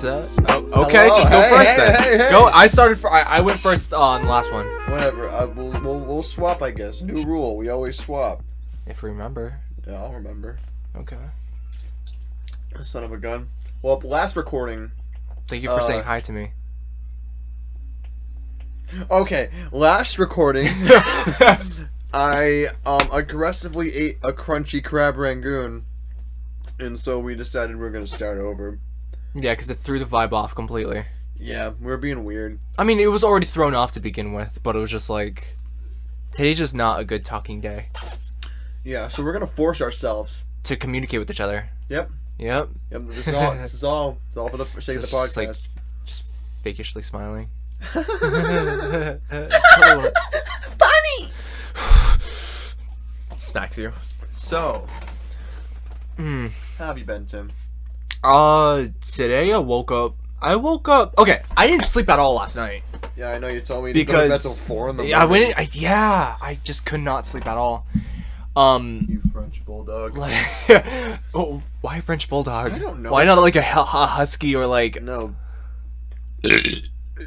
Okay, Hello. just go first then. Hey. Go. I went first on the last one. Whatever. We'll swap, I guess. New rule. We always swap. If we remember. Yeah, I'll remember. Okay. Son of a gun. Well, last recording. Thank you for saying hi to me. Okay, last recording. I aggressively ate a crunchy crab rangoon, and so we decided we're gonna start over. Yeah, because it threw the vibe off completely. Yeah, we were being weird. I mean, it was already thrown off to begin with, but it was just like, today's just not a good talking day. Yeah, so we're gonna force ourselves to communicate with each other. Yep. This is all for the sake of the podcast. Like, just fakishly smiling. Funny. Smacks you. So, how have you been, Tim? Today I woke up. Okay, I didn't sleep at all last night. Yeah, I know you told me to because go to bed till 4 in the morning. Yeah, I just could not sleep at all. You French bulldog. Oh, why French bulldog? I don't know. Why not like a husky or like no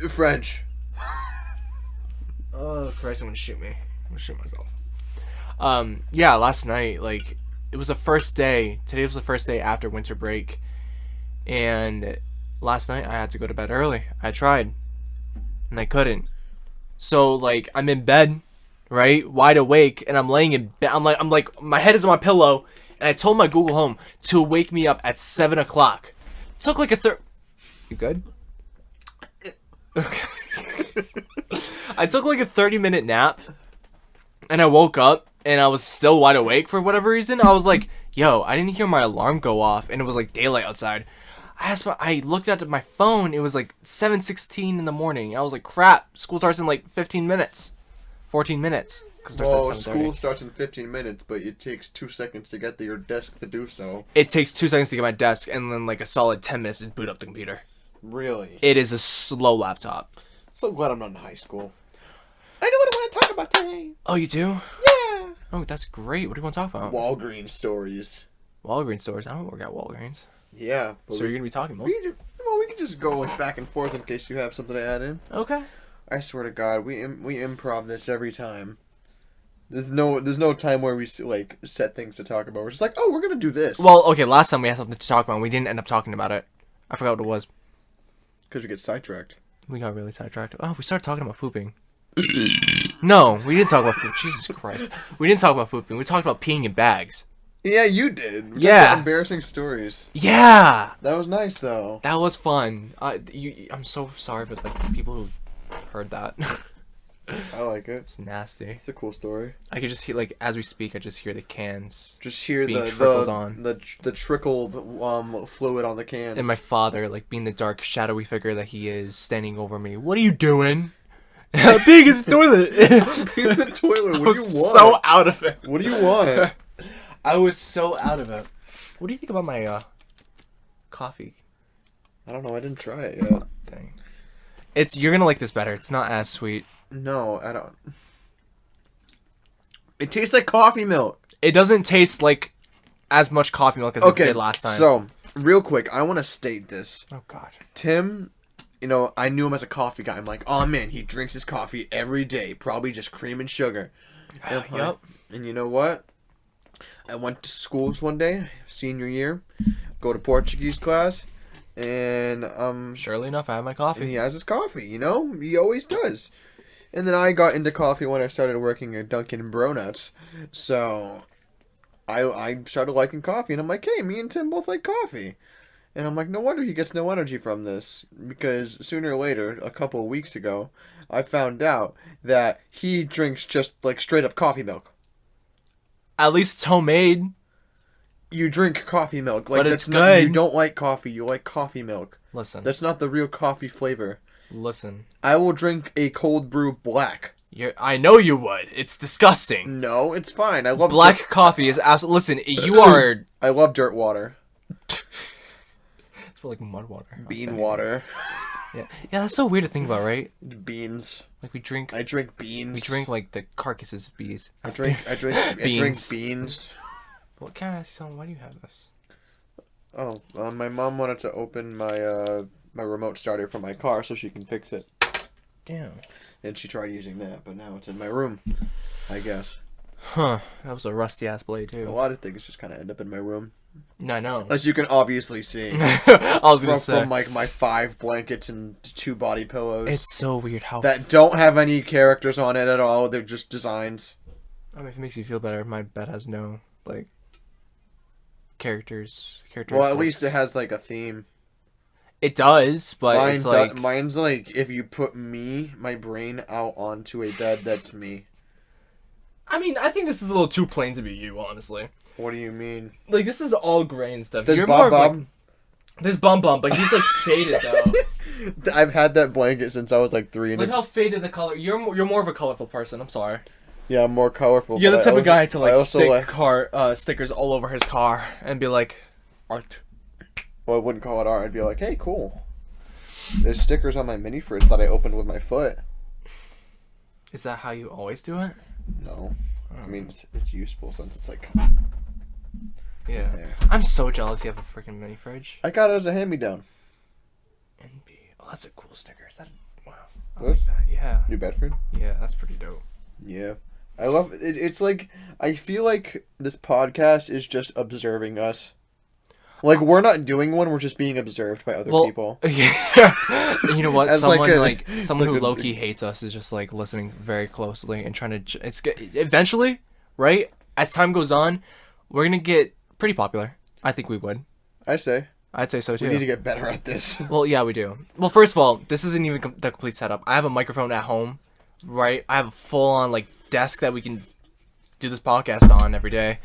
French? Oh Christ! I'm gonna shoot me. I'm gonna shoot myself. Yeah, last night, like, it was the first day. Today was the first day after winter break, and last night I had to go to bed early. I tried, and I couldn't. So like, I'm in bed, right, wide awake, and I'm laying in bed. I'm like, my head is on my pillow, and I told my Google Home to wake me up at 7 o'clock. Took like a You good? Okay. I took like a 30-minute nap, and I woke up, and I was still wide awake for whatever reason. I was like, yo, I didn't hear my alarm go off, and it was like daylight outside. I looked at my phone, it was like 7:16 in the morning. I was like, crap, school starts in like 15 minutes. 14 minutes. Well, school starts in 15 minutes, but it takes 2 seconds to get to your desk to do so. It takes 2 seconds to get my desk, and then like a solid 10 minutes to boot up the computer. Really? It is a slow laptop. So glad I'm not in high school. I know what I want to talk about today. Oh, you do? Yeah. Oh, that's great. What do you want to talk about? Walgreens stories. Walgreens stores? I don't work at Walgreens. Yeah. So you're going to be talking most? We can just go like back and forth in case you have something to add in. Okay. I swear to God, we improv this every time. There's no time where we like set things to talk about. We're just like, oh, we're gonna do this. Well, okay. Last time we had something to talk about, and we didn't end up talking about it. I forgot what it was. Because we get sidetracked. We got really sidetracked. Oh, we started talking about pooping. No, we didn't talk about pooping. Jesus Christ. We didn't talk about pooping. We talked about peeing in bags. Yeah, you did. We yeah. talked about embarrassing stories. Yeah. That was nice, though. That was fun. I'm so sorry for the people who heard that. I like it. It's nasty. It's a cool story. I could just hear, like, as we speak, I just hear the cans. Just hear being trickled on. the trickled fluid on the cans. And my father, like, being the dark, shadowy figure that he is, standing over me. What are you doing? Being in the toilet. Being in the toilet. What do you want? So out of it. What do you want? I was so out of it. What do you think about my coffee? I don't know. I didn't try it yet. Thing. You're gonna like this better. It's not as sweet. No, I don't. It tastes like coffee milk. It doesn't taste like as much coffee milk as it did last time. So, real quick, I want to state this. Oh, God. Tim, you know, I knew him as a coffee guy. I'm like, oh, man, he drinks his coffee every day. Probably just cream and sugar. Yep. And you know what? I went to schools one day, senior year, go to Portuguese class, and surely enough, I have my coffee. And he has his coffee, you know? He always does. And then I got into coffee when I started working at Dunkin' Donuts. So I started liking coffee, and I'm like, hey, me and Tim both like coffee. And I'm like, no wonder he gets no energy from this. Because sooner or later, a couple of weeks ago, I found out that he drinks just like straight up coffee milk. At least it's homemade. You drink coffee milk. Like, but that's it's good. You don't like coffee. You like coffee milk. Listen. That's not the real coffee flavor. Listen. I will drink a cold brew black. I know you would. It's disgusting. No, it's fine. I love black coffee is absolutely. Listen, you are. I love dirt water. It's for like mud water. Bean water. Yeah, that's so weird to think about, right? Beans. Like we drink. I drink beans. We drink like the carcasses of bees. I drink beans. What kind of song? Why do you have this? Oh, my mom wanted to open my my remote starter from my car so she can fix it. Damn. And she tried using that, but now it's in my room, I guess. Huh. That was a rusty ass blade A too. lot of things just kind of end up in my room. I know. As you can obviously see. I was gonna say. From like my 5 blankets and 2 body pillows. It's so weird how. That don't have any characters on it at all. They're just designs. I mean, if it makes you feel better, my bed has no like characters. Well, at least it has like a theme. It does, but it's like mine's like if you put my brain out onto a bed, that's me. I mean, I think this is a little too plain to be you, honestly. What do you mean? Like, this is all gray and stuff. There's You're Bob more of, Bob. like, there's Bum Bum, but he's like faded though. I've had that blanket since I was like 3. And Look how faded the color. You're more of a colorful person. I'm sorry. yeah, I'm more colorful. You're the but type of guy to I like also stick stickers all over his car and be like, art. Well, I wouldn't call it art. I'd be like, hey, cool. There's stickers on my mini fridge that I opened with my foot. Is that how you always do it? No. I mean, it's useful since it's like... Yeah. Yeah. I'm so jealous you have a freaking mini fridge. I got it as a hand-me-down. NB. Oh, that's a cool sticker. Is that... Wow. I This? like that. Yeah. New Bedford? Yeah, that's pretty dope. Yeah. I love it. It's like, I feel like this podcast is just observing us. Like, we're not doing one, we're just being observed by other people. Yeah. You know what? As Someone like who low-key hates us is just like listening very closely and trying to... Eventually, right? As time goes on, we're going to get pretty popular. I think we would. I'd say so too. we need to get better at this. Well, yeah, we do. Well, first of all, this isn't even the complete setup. I have a microphone at home, right? I have a full-on like desk that we can do this podcast on every day.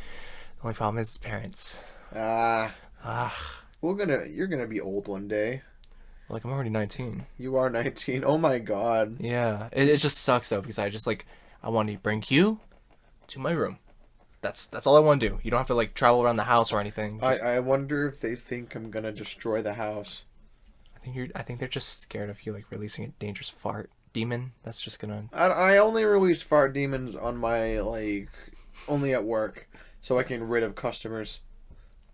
The only problem is parents. You're gonna be old one day. Like, I'm already 19. You are 19. Oh my god. Yeah, it just sucks though because I want to bring you to my room. That's all I want to do. You don't have to like travel around the house or anything. I wonder if they think I'm gonna destroy the house. I think they're just scared of you like releasing a dangerous fart demon. That's just gonna. I only release fart demons on my only at work, so I can rid of customers.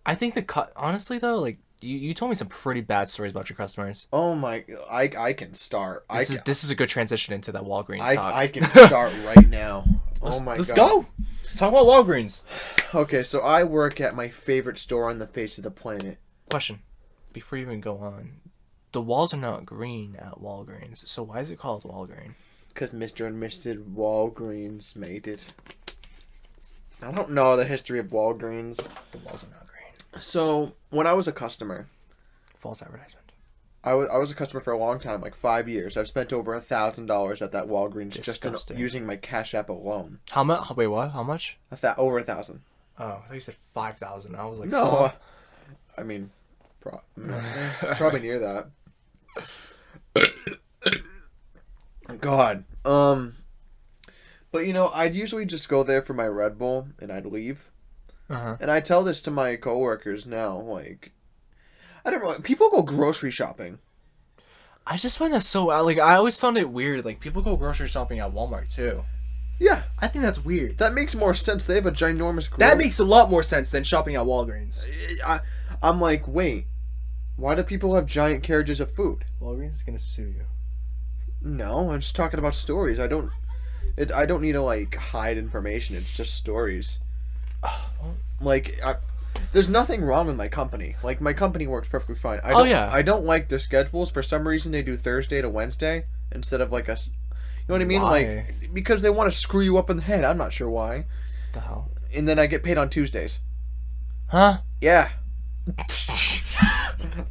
I think honestly though, like you told me some pretty bad stories about your customers. Oh my! I can start. This is a good transition into that Walgreens talk. I can start right now. Oh my god! Let's go. Let's talk about Walgreens. Okay, so I work at my favorite store on the face of the planet. Question: before you even go on, the walls are not green at Walgreens, so why is it called Walgreen? Because Mr. and Mrs. Walgreens made it. I don't know the history of Walgreens. The walls are not green. So when I was a customer, False advertisement. I was a customer for a long time, like 5 years. I've spent over $1,000 at that Walgreens Disgusting. just using my Cash App alone. How much? Wait, what? How much? Over 1,000. Oh, I thought you said 5,000. I was like, No, oh. I mean, probably near that. God. But you know, I'd usually just go there for my Red Bull and I'd leave. Uh-huh. And I tell this to my coworkers now, like, I don't know, people go grocery shopping. I just find that so like I always found it weird. Like people go grocery shopping at Walmart too. Yeah, I think that's weird. that makes more sense. They have a ginormous. That makes a lot more sense than shopping at Walgreens. I'm like, wait, why do people have giant carriages of food? Walgreens is gonna sue you. No, I'm just talking about stories. I don't need to like hide information. It's just stories. Like, there's nothing wrong with my company. Like, my company works perfectly fine. I don't like their schedules. For some reason, they do Thursday to Wednesday instead of like you know what I mean? Why? Like, because they want to screw you up in the head. I'm not sure why. What the hell? And then I get paid on Tuesdays. Huh? Yeah.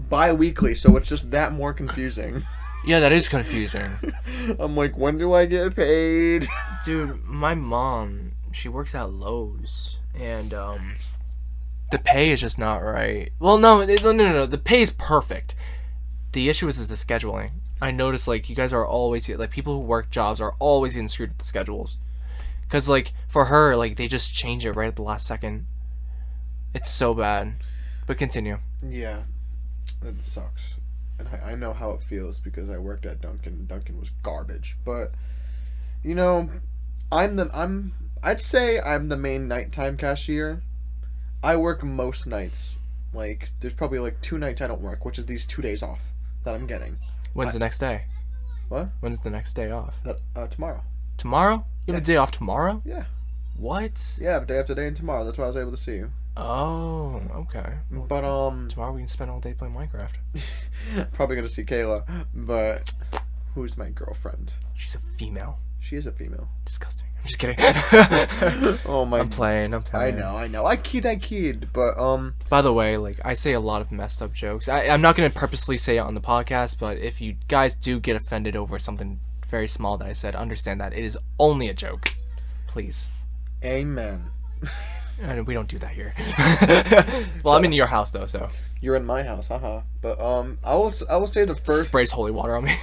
Bi-weekly, so it's just that more confusing. Yeah, that is confusing. I'm like, when do I get paid? Dude, my mom, she works at Lowe's, and the pay is just not right. Well, no, the pay is perfect. The issue is the scheduling. I noticed, like, you guys are always, like, people who work jobs are always getting screwed with the schedules. Because, like, for her, like, they just change it right at the last second. It's so bad. But continue. Yeah, that sucks. And I know how it feels because I worked at Dunkin'. Dunkin' was garbage. But, you know, I'd say I'm the main nighttime cashier. I work most nights. Like, there's probably like 2 nights I don't work, which is these 2 days off. that I'm getting. When's the next day? What? When's the next day off? Tomorrow. Tomorrow? You have a day off tomorrow? Yeah. What? Yeah, day after day and tomorrow. That's why I was able to see you. Oh, okay. But tomorrow we can spend all day playing Minecraft. Probably gonna see Kayla, but who's my girlfriend? She's a female. She is a female. Disgusting. I'm just kidding. Oh my. I'm playing. I know. I kid. But By the way, like I say a lot of messed up jokes. I'm not gonna purposely say it on the podcast, but if you guys do get offended over something very small that I said, understand that it is only a joke. Please. Amen. And we don't do that here. Well, I'm in your house though, so you're in my house, haha. But I will say the first sprays holy water on me.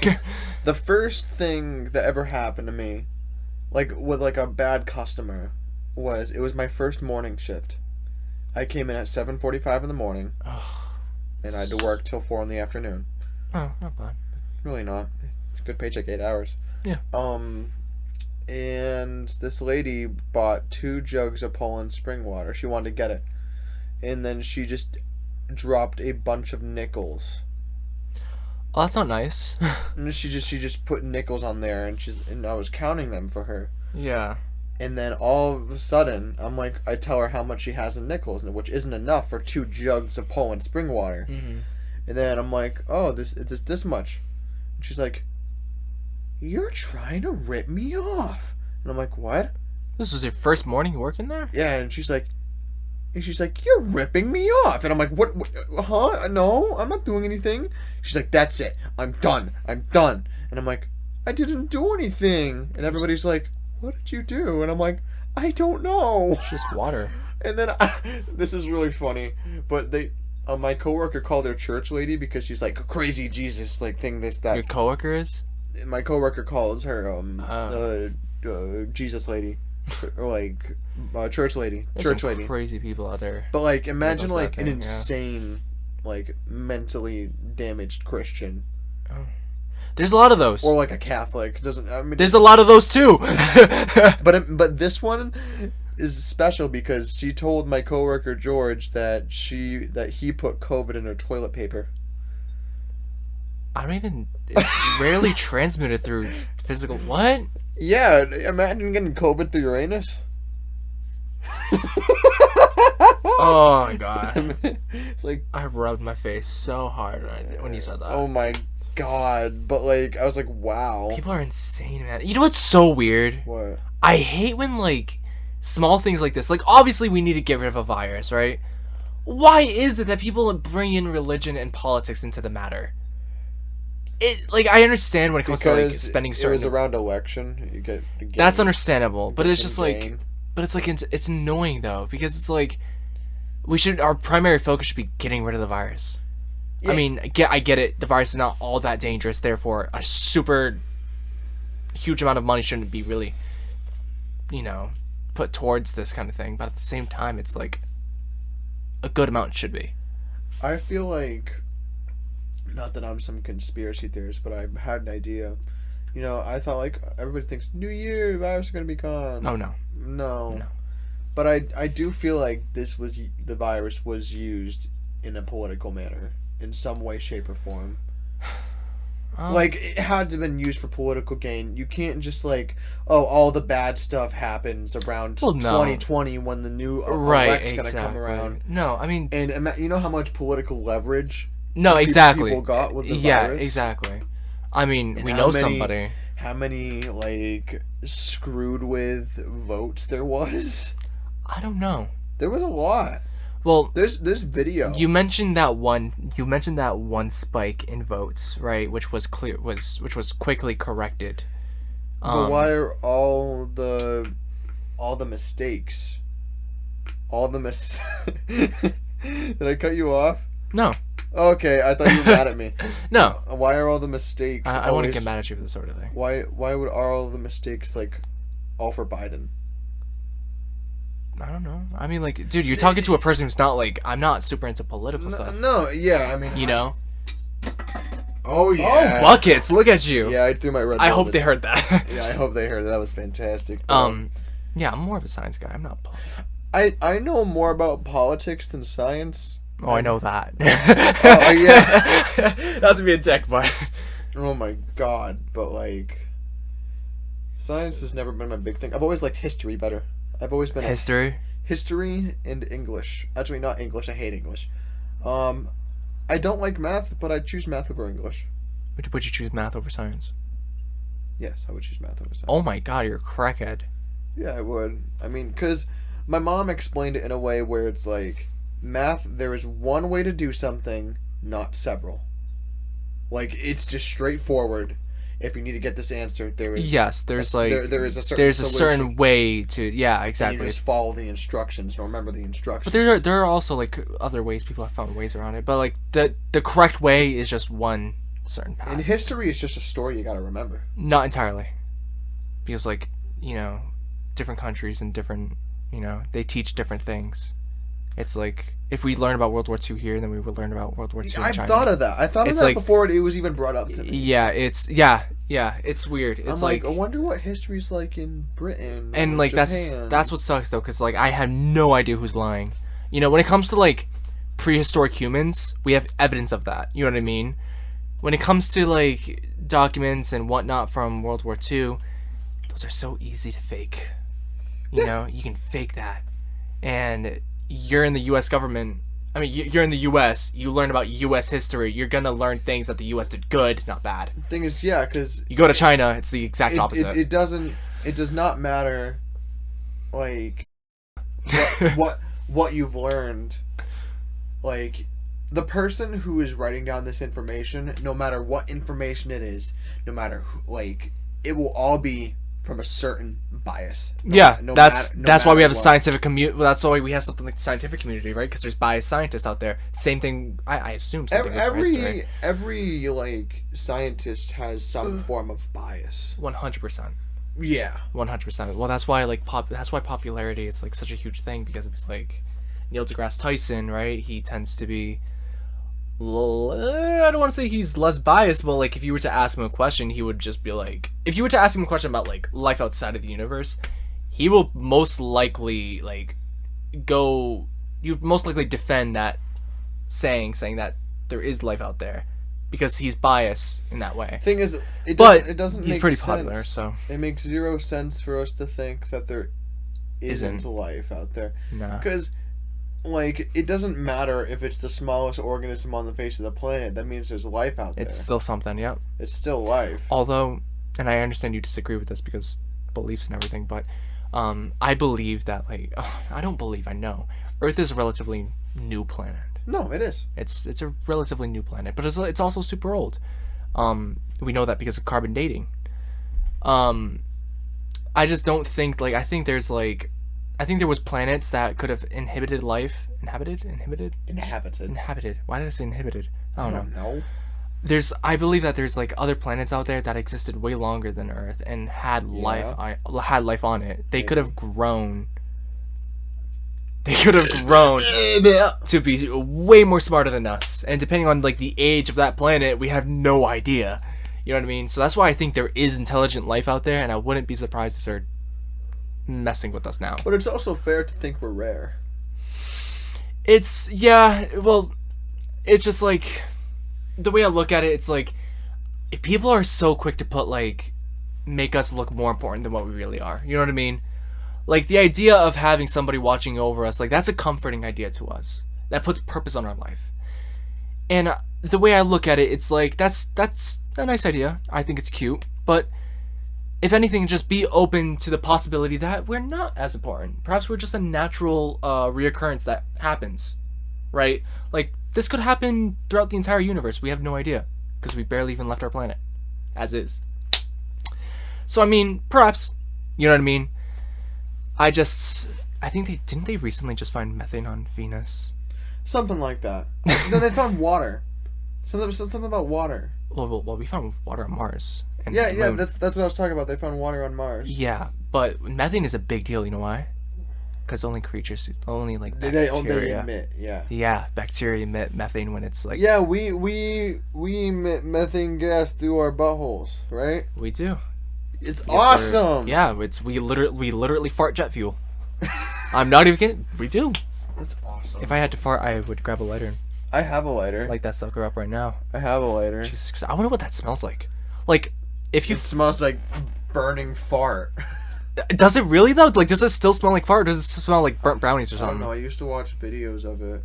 The first thing that ever happened to me, like with like a bad customer, was my first morning shift. I came in at 7:45 in the morning, and I had to work till 4 in the afternoon. Oh, not bad. Really not. It's a good paycheck, 8 hours. Yeah. And this lady bought 2 jugs of Poland spring water. She wanted to get it. And then she just dropped a bunch of nickels. Oh, that's not nice. And she just put nickels on there, and I was counting them for her. Yeah. And then all of a sudden, I tell her how much she has in nickels, which isn't enough for 2 jugs of Poland spring water. Mm-hmm. And then I'm like, oh, this much. And she's like, you're trying to rip me off. And I'm like, what? This was your first morning working there? Yeah, and she's like, you're ripping me off. And I'm like, what huh? No, I'm not doing anything. She's like, that's it. I'm done. And I'm like, I didn't do anything. And everybody's like, what did you do? And I'm like, I don't know. It's just water. And then this is really funny, but my coworker called her church lady because she's like crazy Jesus, like thing this that. Your coworker is? My coworker calls her Jesus lady, or like church lady. There's Church some lady. Crazy people out there. But like, imagine like an yeah. insane, like mentally damaged Christian. Oh. There's a lot of those. Or like a Catholic. There's a lot of those too. But this one is special because she told my coworker George that he put COVID in her toilet paper. It's rarely transmitted through physical. What? Yeah, imagine getting COVID through your anus. Oh my god. It's like, I rubbed my face so hard when you said that. oh my god. But like, I was like, wow. People are insane, man. You know what's so weird? What? I hate when like small things like this. Like obviously we need to get rid of a virus, right? Why is it that people bring in religion and politics into the matter? I understand when it comes to like spending certain. It was around election. You get that's understandable, but it's just gain. it's annoying though because it's like our primary focus should be getting rid of the virus. Yeah. I mean, I get it. The virus is not all that dangerous. Therefore, a super huge amount of money shouldn't be really, put towards this kind of thing. But at the same time, it's like a good amount should be. I feel like. Not that I'm some conspiracy theorist, but I had an idea. I thought like everybody thinks New Year, virus is gonna be gone. Oh no. No. But I do feel like the virus was used in a political manner in some way, shape, or form. Like it had to have been used for political gain. You can't just like, all the bad stuff happens around 2020 when the new elect's gonna come around. No, I mean, and you know how much political leverage. No, exactly. People got with the virus? Yeah, exactly. I mean, and we know somebody. How many like screwed with votes there was? I don't know. There was a lot. Well, there's video. You mentioned that one spike in votes, right? Which was quickly corrected. But why are all the mistakes? Did I cut you off? No. Okay, I thought you were mad at me. No. Why are all the mistakes? I want to get mad at you for this sort of thing. Why would all the mistakes like all for Biden? I don't know. I mean, like, dude, you're talking to a person who's not like I'm not super into political stuff. No, yeah, I mean, Oh yeah. Oh, buckets! Look at you. Yeah, I threw my red. I hope they heard that. Yeah, I hope they heard that. That was fantastic. Yeah, I'm more of a science guy. I'm not. I know more about politics than science. Oh, I know that. Oh, yeah. Not to be a dick, but Oh my god, but like, science has never been my big thing. I've always liked history better. I've always been history. history and English. Actually, not English. I hate English. I don't like math, but I'd choose math over English. Would you choose math over science? Yes, I would choose math over science. Oh my god, you're a crackhead. Yeah, I would. I mean, because my mom explained it in a way where it's like, math, there is one way to do something, not several. Like, it's just straightforward. If you need to get this answer, there is... Yes, there's like... there is a certain there's a solution, certain way to... Yeah, and exactly. you just follow the instructions and remember the instructions. But there are also like other ways. People have found ways around it. But like the correct way is just one certain path. And history is just a story you gotta remember. Not entirely. Because like, you know, different countries and different, you know, they teach different things. It's like, if we learn about World War II here, then we would learn about World War II in I've China. thought of that. I thought of It's that like- before it was even brought up to me. Yeah, it's weird. It's I'm like, I wonder what history's like in Britain and or like Japan. that's what sucks though, because like I have no idea who's lying. You know, when it comes to like prehistoric humans, we have evidence of that. You know what I mean? When it comes to like documents and whatnot from World War II, those are so easy to fake. You know, you can fake that, and you're in the U.S. government. I mean, you're in the U.S. You learn about U.S. history. You're gonna learn things that the U.S. did good, not bad. Thing is, yeah, because You go to China, it's the exact opposite. it does not matter, like what you've learned. Like, the person who is writing down this information, no matter what information it is, no matter who, like, it will all be from a certain bias. That's why we have a what. scientific community. Well, that's why we have something like the scientific community, right? Because there's biased scientists out there. Same thing. I assume same thing goes for history. Every like scientist has some form of bias. 100%. Yeah. 100%. Well, that's why that's why popularity is like such a huge thing, because it's like Neil deGrasse Tyson, right? He tends to be. I don't want to say he's less biased, but like if you were to ask him a question, he would just be like, if you were to ask him a question about like life outside of the universe, he will most likely like you'd most likely defend that saying that there is life out there, because he's biased in that way. Thing is, it doesn't he's make pretty sense. popular, so it makes zero sense for us to think that there isn't life out there. nah. Because, like, it doesn't matter if it's the smallest organism on the face of the planet. That means there's life out there. It's still something, yep. It's still life. Although, and I understand you disagree with this because beliefs and everything, but I believe that like I know Earth is a relatively new planet. No, it is. It's a relatively new planet, but it's also super old. We know that because of carbon dating. I just don't think like I think there was planets that could have inhibited life. Inhabited. Why did I say inhibited? I don't know. I believe that there's like other planets out there that existed way longer than Earth and had life on it. They could have grown. They could have grown to be way more smarter than us. And depending on like the age of that planet, we have no idea. You know what I mean? So that's why I think there is intelligent life out there, and I wouldn't be surprised if they're messing with us now. But it's also fair to think we're rare. It's just like the way I look at it, it's like if people are so quick to put like make us look more important than what we really are. You know what I mean? Like the idea of having somebody watching over us, like that's a comforting idea to us. That puts purpose on our life. And the way I look at it, it's like that's a nice idea. I think it's cute, but if anything, just be open to the possibility that we're not as important. Perhaps we're just a natural reoccurrence that happens, right? Like, this could happen throughout the entire universe. We have no idea, because we barely even left our planet, as is. So, I mean, perhaps, you know what I mean? I think didn't they recently just find methane on Venus? Something like that. No, they found water. Something about water. Well, we found water on Mars. And Yeah, Moon. that's what I was talking about. They found water on Mars. Yeah, but methane is a big deal. You know why? Because only like bacteria. They emit, yeah. Yeah, bacteria emit methane when it's like. Yeah, we emit methane gas through our buttholes, right? We do. It's awesome. Yeah, we literally fart jet fuel. I'm not even kidding. We do. That's awesome. If I had to fart, I would grab a lighter and I have a lighter. light that sucker up right now. I have a lighter. Jesus Christ. I wonder what that smells like. Like, if you... It smells like burning fart. Does it really, though? Like, does it still smell like fart, or does it smell like burnt brownies or I don't something? know. I used to watch videos of it.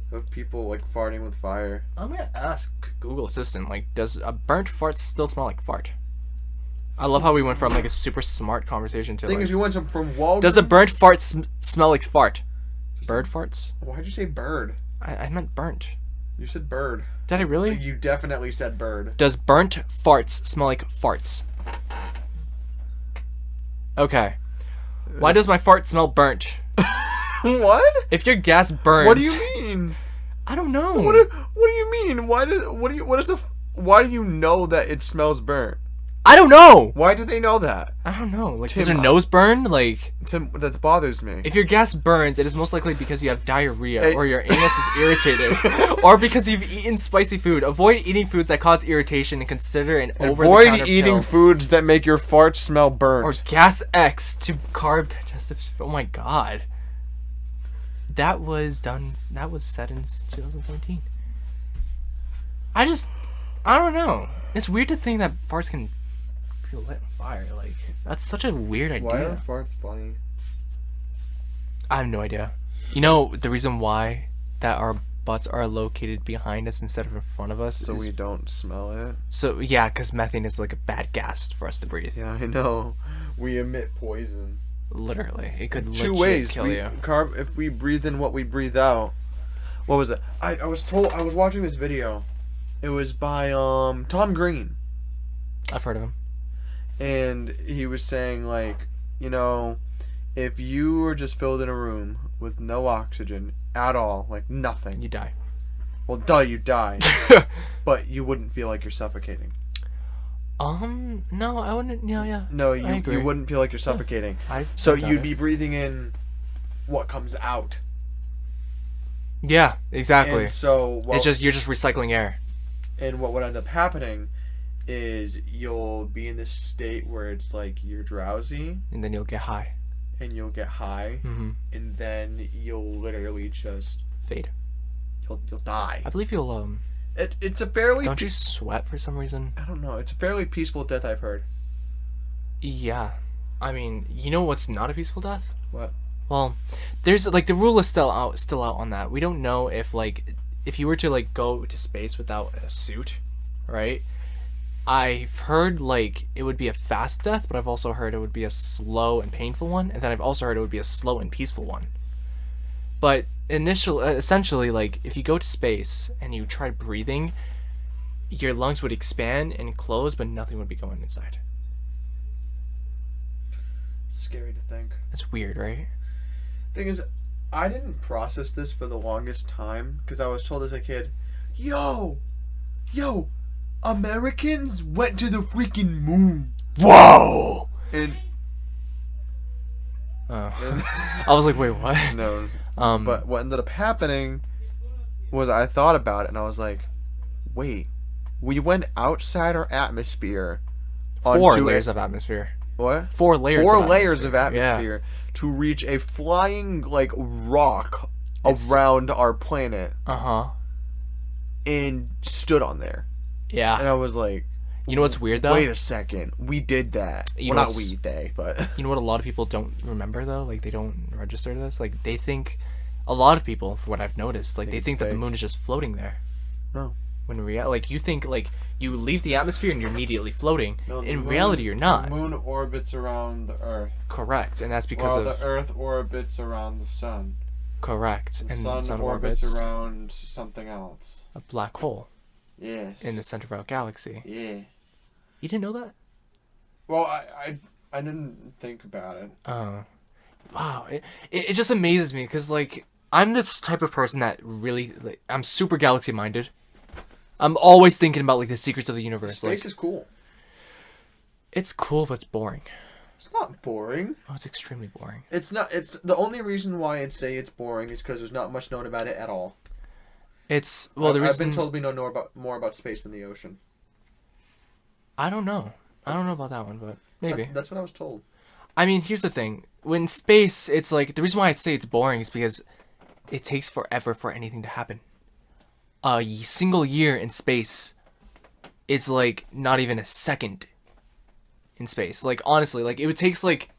Of people, like, farting with fire. I'm gonna ask Google Assistant, like, does a burnt fart still smell like fart? I love how we went from, like, a super smart conversation to, The thing like... is, you went from Walgreens... Does a burnt fart smell like fart? Bird farts? Why'd you say bird? I meant burnt. You said bird. Did I really? You definitely said bird. Does burnt farts smell like farts? Okay. Why does my fart smell burnt? What? If your gas burns... What do you mean? I don't know. What do you mean? Why do you know that it smells burnt? I don't know! Why do they know that? I don't know. Like, Tim, does your nose burn? Like... Tim, that bothers me. If your gas burns, it is most likely because you have diarrhea, Hey. or your anus is irritated, or because you've eaten spicy food. Avoid eating foods that cause irritation and consider an over-the-counter Avoid eating pill. foods that make your farts smell burnt. Or Gas X to carb digestive... Oh my god. That was said in 2017. I don't know. It's weird to think that farts can be lit on fire. Like, that's such a weird idea. Why are farts funny? I have no idea. You know, the reason why that our butts are located behind us instead of in front of us So is... we don't smell it? So, yeah, because methane is like a bad gas for us to breathe. Yeah, I know. We emit poison. Literally. It could Two legit ways. kill you. If we breathe in what we breathe out. What was it? I was watching this video. It was by Tom Green. I've heard of him. And he was saying, like, you know, if you were just filled in a room with no oxygen at all, like nothing. You die. Well, duh, you die. But you wouldn't feel like you're suffocating. No, I wouldn't. Yeah. No, I agree. you wouldn't feel like you're suffocating. So You'd be breathing in what comes out. Yeah, exactly. And so It's just you're just recycling air. And what would end up happening is you'll be in this state where it's like you're drowsy And then you'll get high. and you'll get high Mm-hmm. and then you'll literally just Fade. you'll die. I believe you'll It's a fairly Don't you sweat for some reason? I don't know. It's a fairly peaceful death, I've heard. Yeah. I mean, you know what's not a peaceful death? What? Well, there's like the rule is still out on that. We don't know if if you were to like go to space without a suit, right? I've heard like it would be a fast death, but I've also heard it would be a slow and painful one, and then I've also heard it would be a slow and peaceful one. But essentially, like if you go to space and you try breathing, your lungs would expand and close, but nothing would be going inside. It's scary to think. That's weird, right? Thing is, I didn't process this for the longest time because I was told as a kid, yo, Americans went to the freaking moon. Whoa! And I was like, wait, what? no, but what ended up happening was I thought about it and I was like, wait, we went outside our atmosphere. Four layers of atmosphere. What? Four layers. Four of layers atmosphere. of atmosphere to reach a flying like rock around our planet Yeah. and stood on there. Yeah. And I was like, You know what's weird though? wait a second, we did that. You Well, know not what's- we, they, but You know what a lot of people don't remember though? Like they don't register this. Like they think, a lot of people, for what I've noticed, like they it's think that the fake. moon is just floating there. No. When in reality, like you think like you leave the atmosphere and you're immediately floating. No, the In moon- reality, you're not. The moon orbits around the Earth, Correct, and that's because while of the Earth orbits around the Sun. correct, The and Sun, the sun orbits orbits around something else. a black hole Yes. in the center of our galaxy. Yeah. You didn't know that? Well, I didn't think about it. Wow, it just amazes me because like I'm this type of person that really like, I'm super galaxy minded. I'm always thinking about like the secrets of the universe. Space Like, is cool. it's cool, but it's boring. It's not boring. Oh, it's extremely boring. It's not. It's the only reason why I'd say it's boring is because there's not much known about it at all. It's well, the I've reason been told we know more about space than the ocean. I don't know. I don't know about that one, but maybe. That's what I was told. I mean, here's the thing. When space, it's like the reason why I say it's boring is because it takes forever for anything to happen. A single year in space is like not even a second in space. Like honestly, like it would take like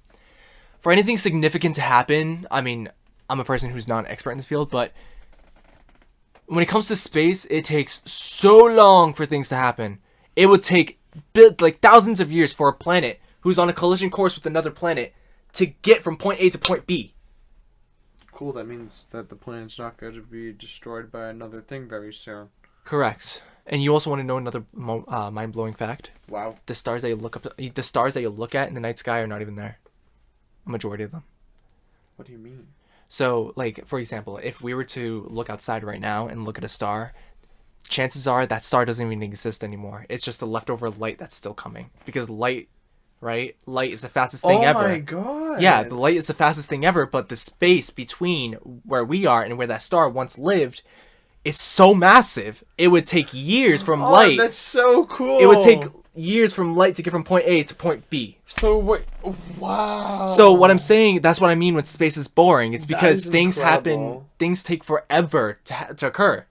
for anything significant to happen. I mean, I'm a person who's not an expert in this field, but when it comes to space, it takes so long for things to happen. It would take like thousands of years for a planet who's on a collision course with another planet to get from point A to point B. Cool, that means that the planet's not going to be destroyed by another thing very soon. Correct. And you also want to know another mind-blowing fact? Wow. The stars that you look at in the night sky are not even there. A majority of them. What do you mean? So, like, for example, if we were to look outside right now and look at a star, chances are that star doesn't even exist anymore. It's just the leftover light that's still coming. Because light, right? Light is the fastest thing ever. Oh my god. Yeah, the light is the fastest thing ever, but the space between where we are and where that star once lived is so massive. It would take years from light. That's so cool. It would take years from light to get from point A to point B. So what? Wow. So what I'm saying, that's what I mean when space is boring. It's because things incredible. happen, things take forever to occur.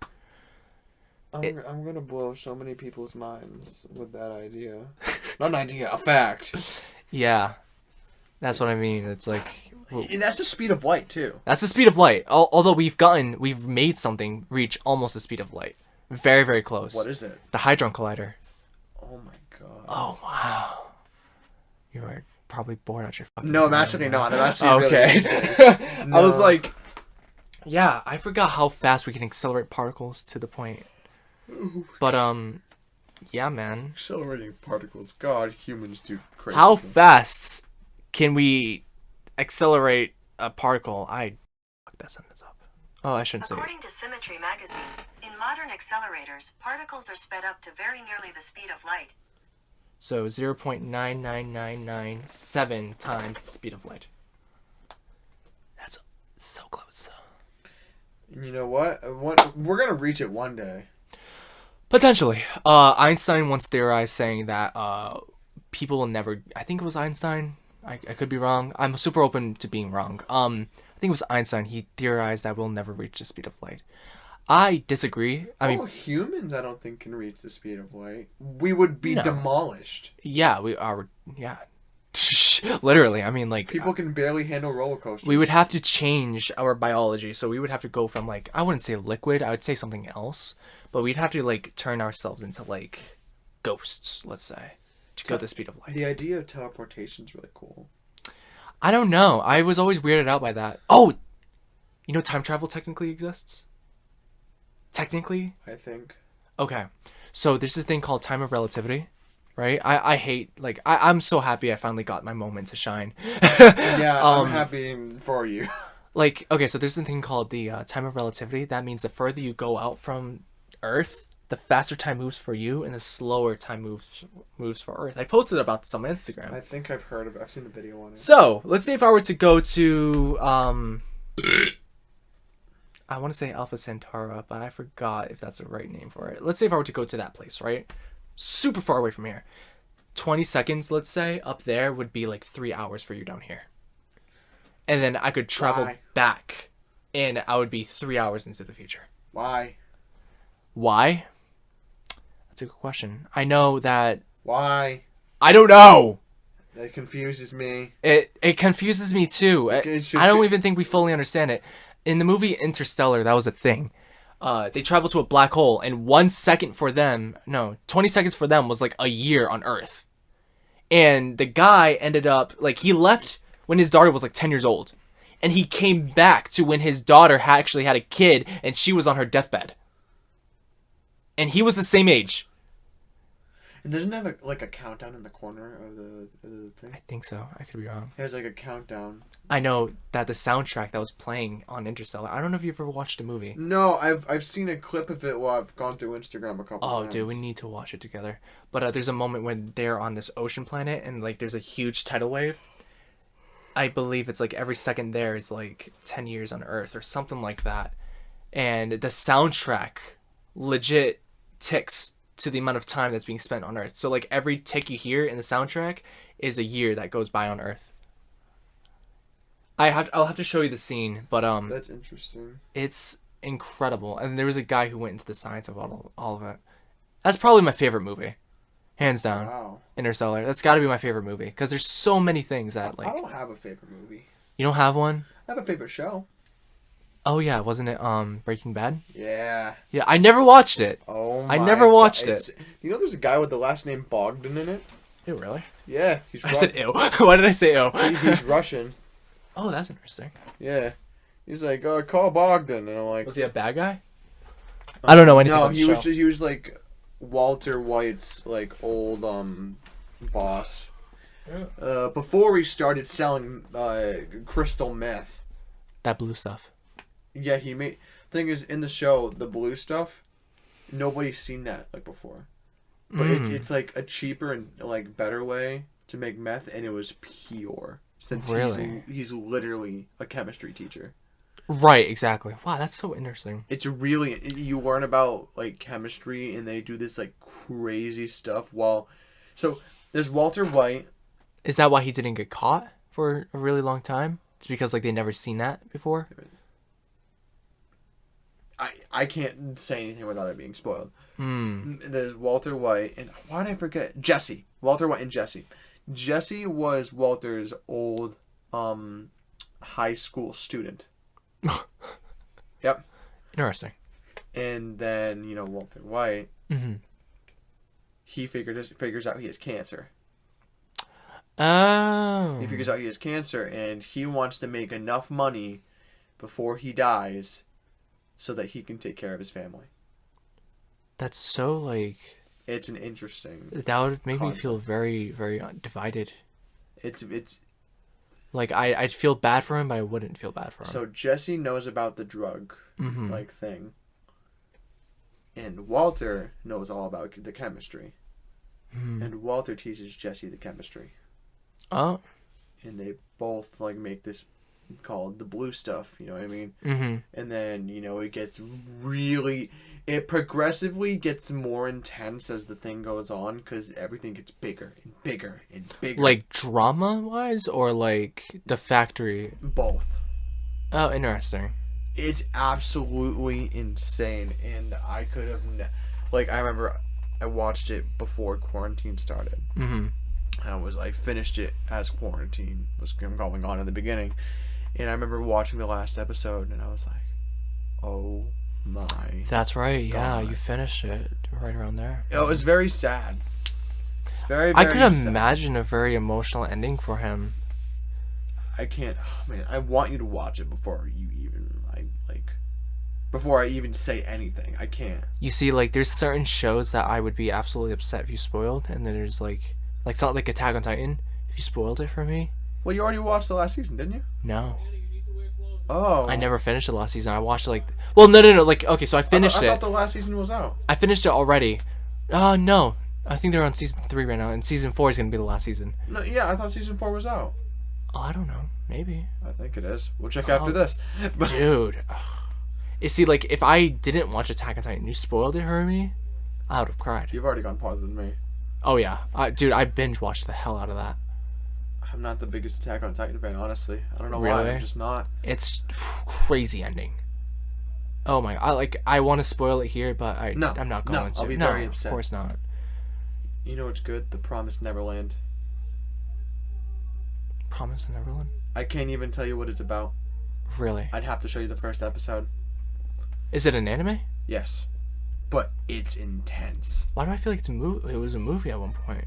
I'm gonna blow so many people's minds with that idea. Not an idea, a fact. Yeah, that's what I mean. It's like And that's the speed of light too. that's the speed of light. Although we've made something reach almost the speed of light, very very close. What is it? The Hadron Collider. Oh my god. Oh wow, you are probably bored out your fucking. No, I'm mind actually now. not. I'm actually Okay. really I was No. like, yeah, I forgot how fast we can accelerate particles to the point. But yeah, man. Accelerating particles. God, humans do crazy. How things. fast can we accelerate a particle? I fucked that sentence up. Oh, I shouldn't say it. According to Symmetry magazine, in modern accelerators, particles are sped up to very nearly the speed of light. So 0.99997 times the speed of light. That's so close. And you know what? We're gonna reach it one day. Potentially. Einstein once theorized saying that people will never. I think it was Einstein. I could be wrong. I'm super open to being wrong. I think it was Einstein. He theorized that we'll never reach the speed of light. I disagree. I mean, humans, I don't think can reach the speed of light. We would be No. demolished. yeah, we are. Yeah, literally. I mean, like People can barely handle roller coasters. we would have to change our biology. So we would have to go from like I wouldn't say liquid. I would say something else. But we'd have to like turn ourselves into like ghosts, let's say, to go the speed of light. The idea of teleportation is really cool. I don't know. I was always weirded out by that. Oh, you know, time travel technically exists. Technically, I think. okay. So there's this thing called time of relativity, right? I hate like I'm so happy I finally got my moment to shine. Yeah, I'm Um, happy for you. Like okay, so there's this thing called the time of relativity. That means the further you go out from Earth, the faster time moves for you, and the slower time moves for Earth. I posted about this on my Instagram. I think I've seen a video on it. So let's say if I were to go to I want to say Alpha Centauri, but I forgot if that's the right name for it. Let's say if I were to go to that place, right? Super far away from here. 20 seconds, let's say, up there would be like 3 hours for you down here. And then I could travel Why? back, and I would be 3 hours into the future. Why? Why? That's a good question. I know that... Why? I don't know! That confuses me. It confuses me too. It's just- I don't even think we fully understand it. In the movie Interstellar, that was a thing. They traveled to a black hole, and 20 seconds for them was like a year on Earth. And the guy ended up, like, he left when his daughter was like 10 years old. And he came back to when his daughter actually had a kid, and she was on her deathbed. And he was the same age. And doesn't it have a countdown in the corner of the thing? I think so. I could be wrong. It has like a countdown. I know that the soundtrack that was playing on Interstellar, I don't know if you've ever watched the movie. No, I've seen a clip of it while I've gone through Instagram a couple Oh, times. dude, we need to watch it together. But there's a moment when they're on this ocean planet and like there's a huge tidal wave. I believe it's like every second there is like 10 years on Earth or something like that. And the soundtrack legit ticks to the amount of time that's being spent on Earth. So like every tick you hear in the soundtrack is a year that goes by on Earth. I'll have to show you the scene, but That's interesting. it's incredible. And there was a guy who went into the science of all of it. That's probably my favorite movie, hands down. Wow. Interstellar. That's got to be my favorite movie because there's so many things that I like don't have a favorite movie. you don't have one. I have a favorite show. Oh yeah, wasn't it Breaking Bad? Yeah. Yeah, I never watched it. Oh my I never watched God. it. You know there's a guy with the last name Bogdan in it? Ew, really? Yeah. He's I said ew. Why did I say ew? He's Russian. Oh, that's interesting. Yeah. He's like, call Bogdan. And I'm like... Was he a bad guy? I don't know anything No, about the he was show. he was like Walter White's like old boss. Before he started selling crystal meth. That blue stuff. Yeah, he made... Thing is, in the show, the blue stuff, nobody's seen that like before. But it's like a cheaper and like better way to make meth, and it was pure. Since Really? he's literally a chemistry teacher. Right, exactly. Wow, that's so interesting. It's really... You learn about like chemistry, and they do this like crazy stuff while... So, there's Walter White. Is that why he didn't get caught for a really long time? It's because like they never seen that before. I can't say anything without it being spoiled. Hmm. There's Walter White, and why did I forget? Jesse. Walter White and Jesse. Jesse was Walter's old high school student. Yep. Interesting. And then, Walter White, Mm-hmm. he figures out he has cancer. Oh. He figures out he has cancer, and he wants to make enough money before he dies so that he can take care of his family. That's so like... It's an interesting... That would make me concept. feel very, very divided. It's Like, I'd feel bad for him, but I wouldn't feel bad for him. So Jesse knows about the drug, Mhm. like, thing. And Walter knows all about the chemistry. Mhm. And Walter teaches Jesse the chemistry. Oh. And they both, like, make this called the blue stuff, you know what I mean? Mm-hmm. And then, it gets really... It progressively gets more intense as the thing goes on, because everything gets bigger and bigger and bigger. Like, drama-wise, or like the factory? Both. Oh, interesting. It's absolutely insane, and I could have... I remember I watched it before quarantine started. Mm-hmm. I finished it as quarantine was going on in the beginning. And I remember watching the last episode, and I was like, oh my... That's right, yeah, God. you finished it right around there. It was very sad. It's very, I very could sad. imagine a very emotional ending for him. I can't... Oh, man, I want you to watch it before you even... Before I even say anything. I can't. You see, like, there's certain shows that I would be absolutely upset if you spoiled, and then there's, like something like Attack on Titan, if you spoiled it for me. Well, you already watched the last season, didn't you? No. Oh. I never finished the last season. I watched it, like... Well, no, like, okay, so I finished I it. thought the last season was out. I finished it already. No. I think they're on season 3 right now, and season 4 is going to be the last season. No, yeah, I thought season 4 was out. Oh, I don't know. Maybe. I think it is. We'll check after this. Dude. You see, like, if I didn't watch Attack on Titan, you spoiled it for me, I would have cried. You've already gone farther than me. Oh, yeah. Dude, I binge watched the hell out of that. I'm not the biggest Attack on Titan fan, honestly. I don't know why. Really? I'm just not. It's crazy ending. Oh my! I want to spoil it here, but I'm not going to. I'll be No, very upset. Of course not. You know what's good? The Promised Neverland. Promise Neverland. I can't even tell you what it's about. Really? I'd have to show you the first episode. Is it an anime? Yes. But it's intense. Why do I feel like it was a movie at one point?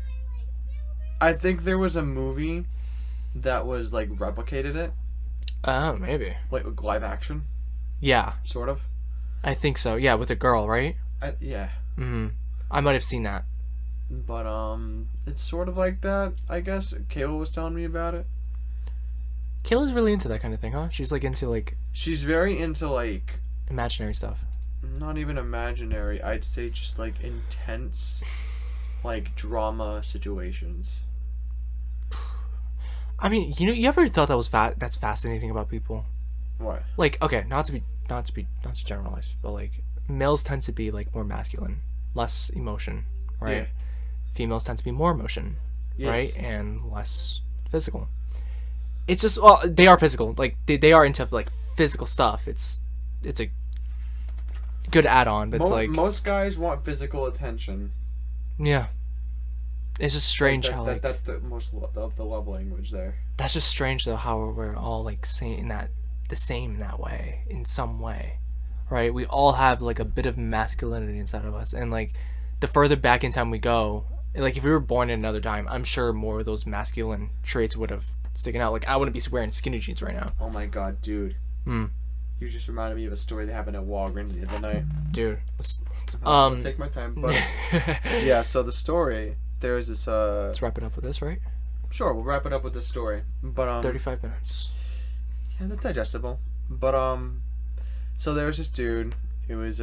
I think there was a movie that was, like, replicated it. Oh, maybe. Like, live action, Yeah, sort of. I think so. Yeah, with a girl, right? Yeah. Mm-hmm. I might have seen that. But, it's sort of like that, I guess. Kayla was telling me about it. Kayla's really into that kind of thing, huh? She's like into like She's very into, like, imaginary stuff. not even imaginary. I'd say just, like, intense, like, drama situations. I mean, you ever thought that's fascinating about people? What? Like, okay, not to generalize, but like males tend to be like more masculine, less emotion, right? Yeah. Females tend to be more emotion, Yes. right? And less physical. it's just, well, they are physical. Like they are into like physical stuff. It's a good add-on, but it's like most guys want physical attention. yeah. It's just strange how like that's the most of the love language there. that's just strange though how we're all like saying that the same in that way, in some way, right? We all have like a bit of masculinity inside of us, and like the further back in time we go, like if we were born in another time, I'm sure more of those masculine traits would have sticking out. Like I wouldn't be wearing skinny jeans right now. Oh my god, dude. You just reminded me of a story that happened at Walgreens the other night. Dude, I'll take my time, but yeah. So the story, there's this. Let's wrap it up with this, right? Sure, we'll wrap it up with this story, but 35 minutes. Yeah, that's digestible. But so there was this dude. He was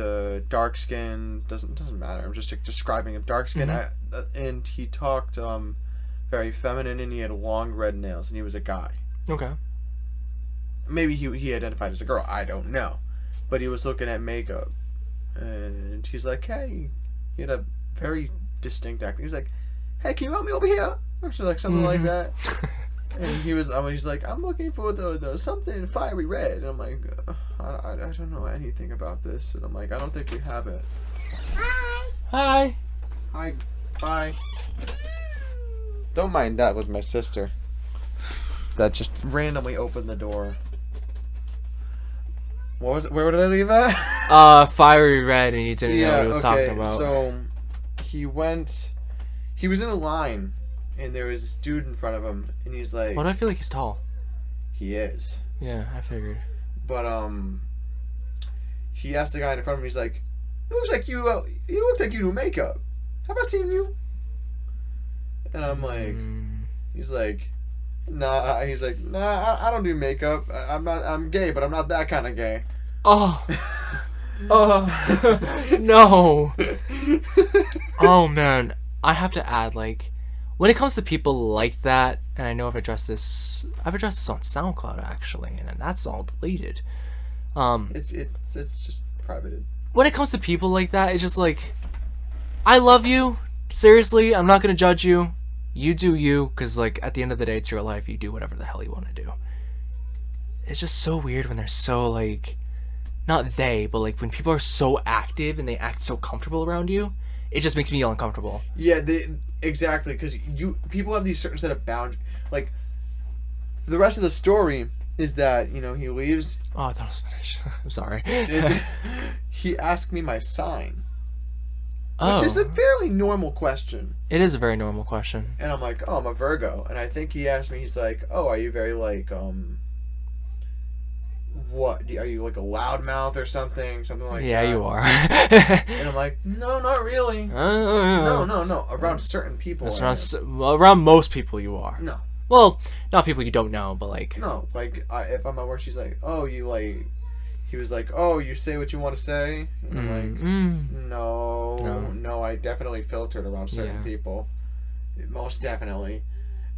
dark skin. Doesn't matter. I'm just describing him. Dark skin, and he talked very feminine, and he had long red nails, and he was a guy. Okay. Maybe he identified as a girl. I don't know, but he was looking at makeup, and he's like, "Hey," he had a very distinct accent. He was like, "Hey, can you help me over here?" Or like something like that. And he's like, "I'm looking for the something fiery red." And I'm like, I don't know anything about this. And I'm like, I don't think we have it. Hi. Hi. Bye. Don't mind that. Was my sister that just randomly opened the door. What was it? Where did I leave at? Fiery red, and you didn't know what he was talking about. So he was in a line, and there was this dude in front of him, and he's like, Why do I feel like he's tall? he is. Yeah, I figured. But he asked the guy in front of him. He's like, "You look like you do makeup. Have I seen you?" And I'm like, he's like, "Nah." He's like, "Nah, I don't do makeup. I'm gay, but I'm not that kind of gay." Oh. Oh. No. Oh man, I have to add, like, when it comes to people like that, and I know I've addressed this on SoundCloud actually, and that's all deleted. It's just privated. When it comes to people like that, it's just like, I love you. Seriously, I'm not gonna judge you. You do you, because like at the end of the day, it's your life. You do whatever the hell you want to do. It's just so weird when they're so like, not they, but like when people are so active and they act so comfortable around you, it just makes me feel uncomfortable. Yeah, exactly, because people have these certain set of boundaries. Like, the rest of the story is that, he leaves. Oh, I thought it was finished. I'm sorry. He asked me my sign, Oh. which is a fairly normal question. It is a very normal question. And I'm like, "Oh, I'm a Virgo." And I think he asked me, he's like, "Oh, are you very like, what? Are you like a loudmouth or something? Something like that?" Yeah, you are. And I'm like, "No, not really. No. Around certain people. That's not, around most people you are. No. Well, not people you don't know, but like... No, like, if I'm at work, she's like, "Oh, you like..." He was like, "Oh, you say what you want to say?" And I'm like, No, I definitely filtered around certain people. Most definitely.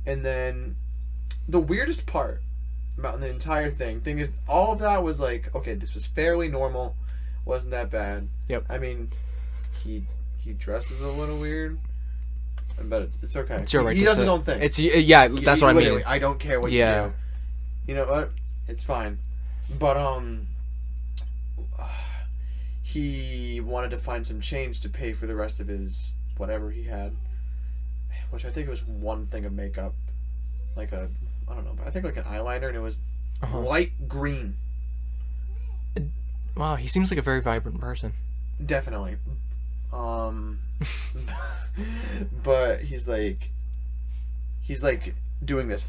And then, the weirdest part about the entire thing is, all of that was like, okay, this was fairly normal. Wasn't that bad. Yep. I mean, he dresses a little weird. But it's okay. It's your right. He does his own thing. It's that's what I mean. I don't care what you do. You know what? It's fine. But he wanted to find some change to pay for the rest of his whatever he had, which I think was one thing of makeup, like I don't know, but I think like an eyeliner, and it was light green. Wow, he seems like a very vibrant person. Definitely. But he's like doing this.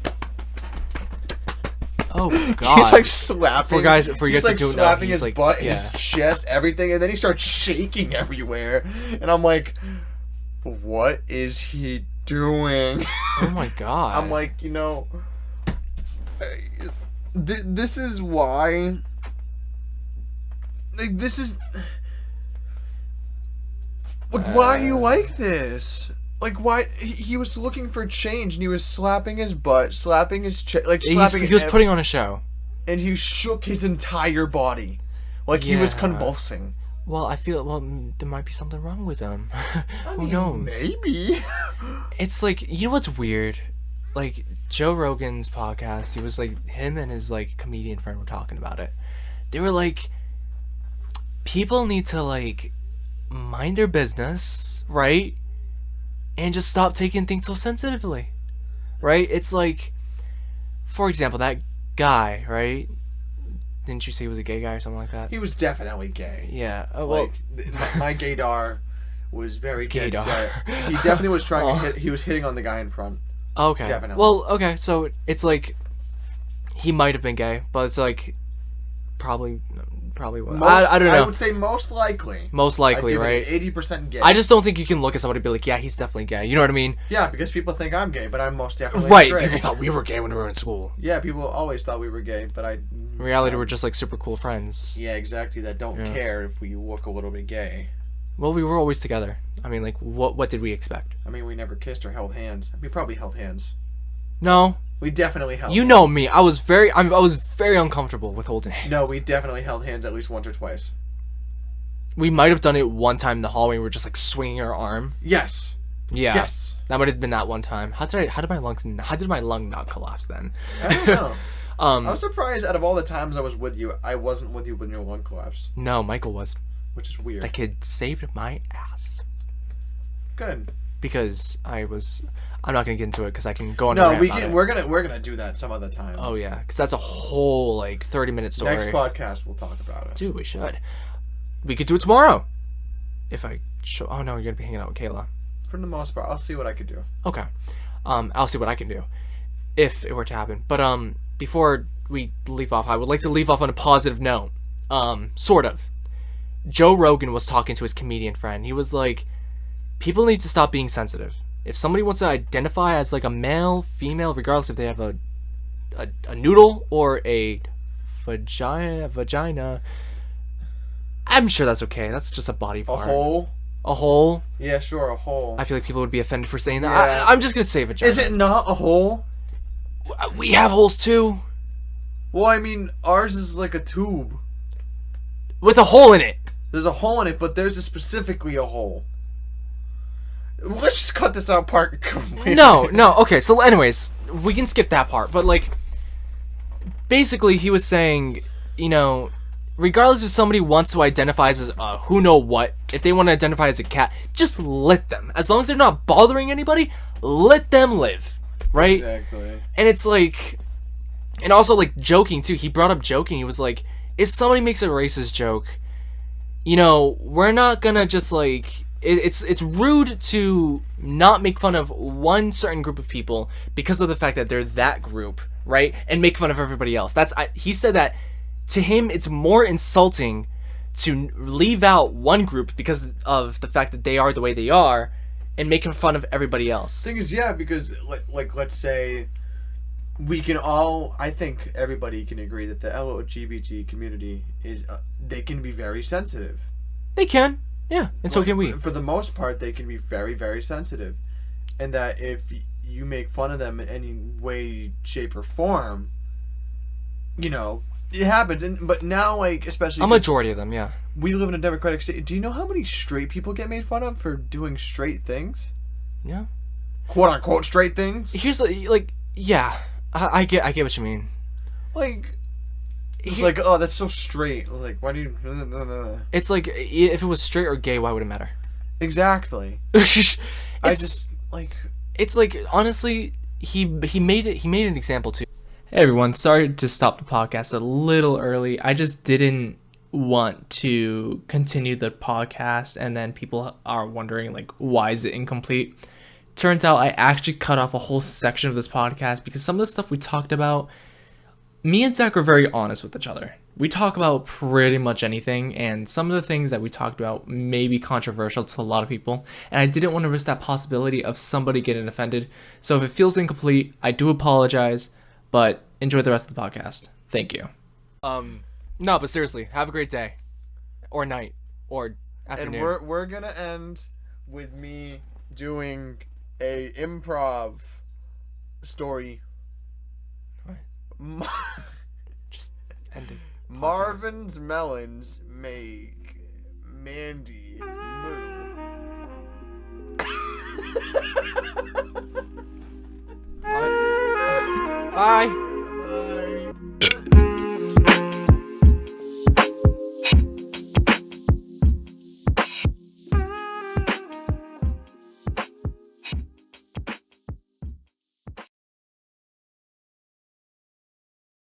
Oh God! He's like slapping. For you guys like who don't slapping know, his like, butt, his chest, everything, and then he starts shaking everywhere. And I'm like, what is he doing? Oh my God! I'm like, this is why. Like, this is. Like, why do you like this? Like, why he was looking for change, and he was slapping his butt, slapping his chest, like slapping. He was putting on a show, and he shook his entire body, like he was convulsing. Well, I feel there might be something wrong with him. Who knows? Maybe. It's like, you know what's weird? like Joe Rogan's podcast, he was like, him and his like comedian friend were talking about it. They were like, people need to like mind their business, right? And just stop taking things so sensitively, right? It's like, for example, that guy, right? Didn't you say he was a gay guy or something like that? He was definitely gay. Yeah. Oh, well, Like, my gaydar was very dead Gaydar. set. He definitely was trying to hit. He was hitting on the guy in front. okay. Definitely. Well, okay. So it's like he might have been gay, but it's like probably was. I don't know. I would say most likely. Most likely, right? 80% gay. I just don't think you can look at somebody and be like, yeah, he's definitely gay. You know what I mean? Yeah, because people think I'm gay, but I'm most definitely Right. straight. People thought we were gay when we were in school. Yeah, people always thought we were gay, but In reality, we're just like super cool friends. Yeah, exactly. That don't Yeah. care if we look a little bit gay. Well, we were always together. I mean, like, what did we expect? I mean, we never kissed or held hands. We probably held hands. No. We definitely held. You hands. know me. I was very uncomfortable with holding hands. No, we definitely held hands at least once or twice. We might have done it one time in the hallway. We were just like swinging our arm. Yes. Yeah. Yes. That might have been that one time. How did my lung not collapse then? I don't know. Um. I'm surprised out of all the times I was with you, I wasn't with you when your lung collapsed, No, Michael was. which is weird. That kid saved my ass Good. because I'm not gonna get into it because I can go on. a No, rant we about can. it. We're gonna do that some other time. Oh yeah, because that's a whole like 30-minute story. Next podcast we'll talk about it. Dude, we should. We could do it tomorrow. If I show. Oh no, you're gonna be hanging out with Kayla. For the most part, I'll see what I could do. Okay. I'll see what I can do if it were to happen. But before we leave off, I would like to leave off on a positive note. Sort of. Joe Rogan was talking to his comedian friend. He was like, people need to stop being sensitive. If somebody wants to identify as like a male, female, regardless if they have a noodle or a vagina, I'm sure that's okay. That's just a body A part. hole? A hole? Yeah, sure, a hole. I feel like people would be offended for saying that. Yeah. I'm just gonna say vagina. Is it not a hole? We have holes too, Well, I mean, ours is like a tube. with a hole in it. There's a hole in it, but there's specifically a hole. Let's just cut this out part completely. No. Okay. So, anyways, we can skip that part. But like, basically, he was saying, regardless if somebody wants to identify as who know what, if they want to identify as a cat, just let them. As long as they're not bothering anybody, let them live, right? Exactly. And it's like, and also like joking too. He brought up joking. He was like, if somebody makes a racist joke, we're not gonna just like. It's rude to not make fun of one certain group of people because of the fact that they're that group, right? And make fun of everybody else. He said that to him it's more insulting to leave out one group because of the fact that they are the way they are and making fun of everybody else. Thing is, yeah, because like let's say we can all, I think everybody can agree that the LGBT community is they can be very sensitive. They can. Yeah, and so Like, can we. For the most part, they can be very, very sensitive. And that if you make fun of them in any way, shape, or form, it happens. But now, like, especially... A majority of them, yeah. We live in a democratic state. Do you know how many straight people get made fun of for doing straight things? Yeah. Quote-unquote straight things? Here's, like, yeah. I get what you mean. Like... It's like, oh, that's so straight. I was like, why do you... It's like, if it was straight or gay, why would it matter? Exactly. It's like... It's like, honestly, he made an example too. Hey everyone, sorry to stop the podcast a little early. I just didn't want to continue the podcast and then people are wondering like, why is it incomplete? Turns out I actually cut off a whole section of this podcast because some of the stuff we talked about, me and Zach are very honest with each other. We talk about pretty much anything, and some of the things that we talked about may be controversial to a lot of people, and I didn't want to risk that possibility of somebody getting offended. So if it feels incomplete, I do apologize, but enjoy the rest of the podcast. Thank you. No, but seriously, have a great day. Or night. Or afternoon. And we're gonna end with me doing a improv story. Just end it. Marvin's melons make Mandy moo. What? Bye.